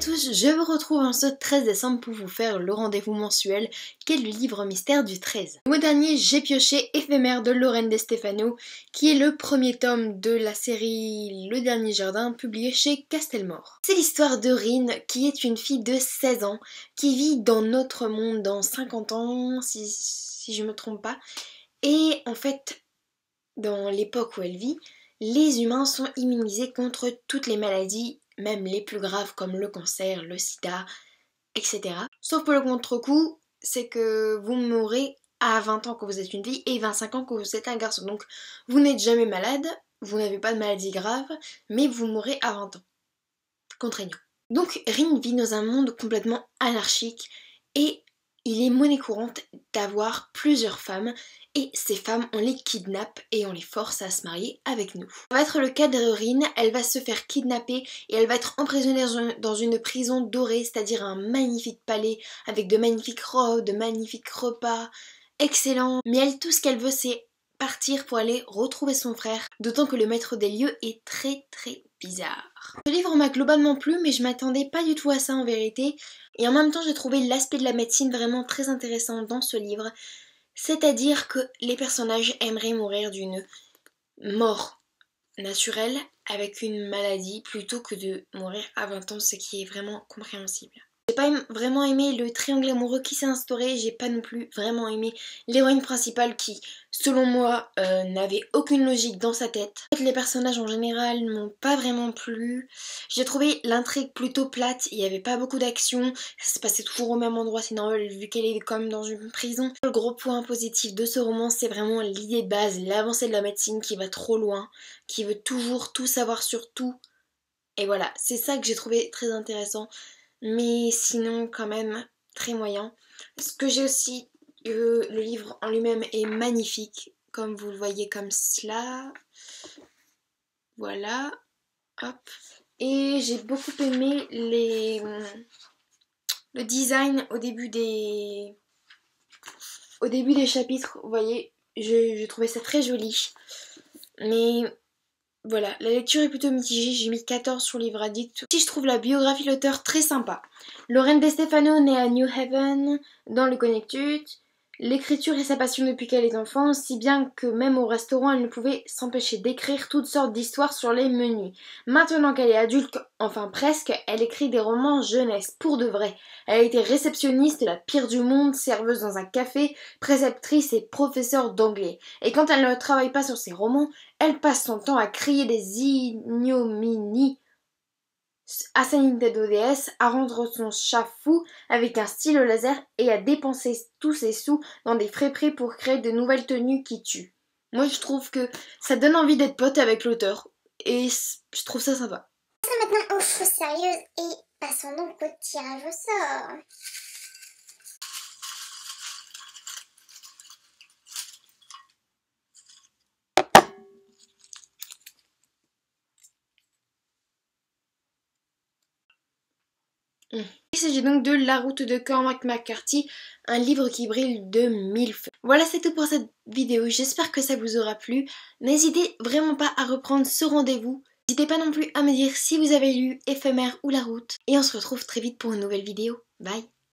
tous, je vous retrouve en ce 13 décembre pour vous faire le rendez-vous mensuel qu'est le livre mystère du 13. Le mois dernier, j'ai pioché Éphémère de Lorraine De Stefano, qui est le premier tome de la série Le Dernier Jardin, publié chez Castelmore. C'est l'histoire de Rin, qui est une fille de 16 ans, qui vit dans notre monde dans 50 ans, si je me trompe pas. Et en fait, dans l'époque où elle vit, les humains sont immunisés contre toutes les maladies, même les plus graves comme le cancer, le sida, etc. Sauf pour le contre-coup, c'est que vous mourrez à 20 ans quand vous êtes une fille et 25 ans quand vous êtes un garçon. Donc vous n'êtes jamais malade, vous n'avez pas de maladie grave, mais vous mourrez à 20 ans. Contraignant. Donc Rin vit dans un monde complètement anarchique et il est monnaie courante d'avoir plusieurs femmes et ces femmes on les kidnappe et on les force à se marier avec nous. Ça va être le cas de Rin, elle va se faire kidnapper et elle va être emprisonnée dans une prison dorée, c'est-à-dire un magnifique palais avec de magnifiques robes, de magnifiques repas, excellent. Mais elle, tout ce qu'elle veut c'est partir pour aller retrouver son frère, d'autant que le maître des lieux est très bizarre. Ce livre m'a globalement plu mais je m'attendais pas du tout à ça en vérité et en même temps j'ai trouvé l'aspect de la médecine vraiment très intéressant dans ce livre, c'est-à-dire que les personnages aimeraient mourir d'une mort naturelle avec une maladie plutôt que de mourir à 20 ans, ce qui est vraiment compréhensible. J'ai pas vraiment aimé le triangle amoureux qui s'est instauré, j'ai pas non plus vraiment aimé l'héroïne principale qui, selon moi, n'avait aucune logique dans sa tête. Les personnages en général m'ont pas vraiment plu. J'ai trouvé l'intrigue plutôt plate, il y avait pas beaucoup d'action, ça se passait toujours au même endroit, c'est normal vu qu'elle est quand même dans une prison. Le gros point positif de ce roman, c'est vraiment l'idée de base, l'avancée de la médecine qui va trop loin, qui veut toujours tout savoir sur tout. Et voilà, c'est ça que j'ai trouvé très intéressant. Mais sinon quand même très moyen. Ce que j'ai aussi, le livre en lui-même est magnifique, comme vous le voyez comme cela. Voilà, hop. Et j'ai beaucoup aimé le design au début des chapitres, vous voyez, je trouvais ça très joli. Mais voilà, la lecture est plutôt mitigée, j'ai mis 14 sur Livre Addict. Si je trouve la biographie de l'auteur très sympa. Lorraine De Stefano naît à New Haven, dans le Connecticut. L'écriture est sa passion depuis qu'elle est enfant, si bien que même au restaurant, elle ne pouvait s'empêcher d'écrire toutes sortes d'histoires sur les menus. Maintenant qu'elle est adulte, enfin presque, elle écrit des romans jeunesse, pour de vrai. Elle a été réceptionniste, la pire du monde, serveuse dans un café, préceptrice et professeure d'anglais. Et quand elle ne travaille pas sur ses romans, elle passe son temps à crier des ignominies à sa Nintendo DS, à rendre son chat fou avec un stylo laser et à dépenser tous ses sous dans des friperies pour créer de nouvelles tenues qui tuent. Moi je trouve que ça donne envie d'être pote avec l'auteur et je trouve ça sympa. Passons maintenant aux choses sérieuses et passons donc au tirage au sort. Il s'agit donc de La route de Cormac McCarthy, un livre qui brille de 1000 feux. Voilà, c'est tout pour cette vidéo, j'espère que ça vous aura plu. N'hésitez vraiment pas à reprendre ce rendez-vous. N'hésitez pas non plus à me dire si vous avez lu Éphémère ou La route. Et on se retrouve très vite pour une nouvelle vidéo. Bye!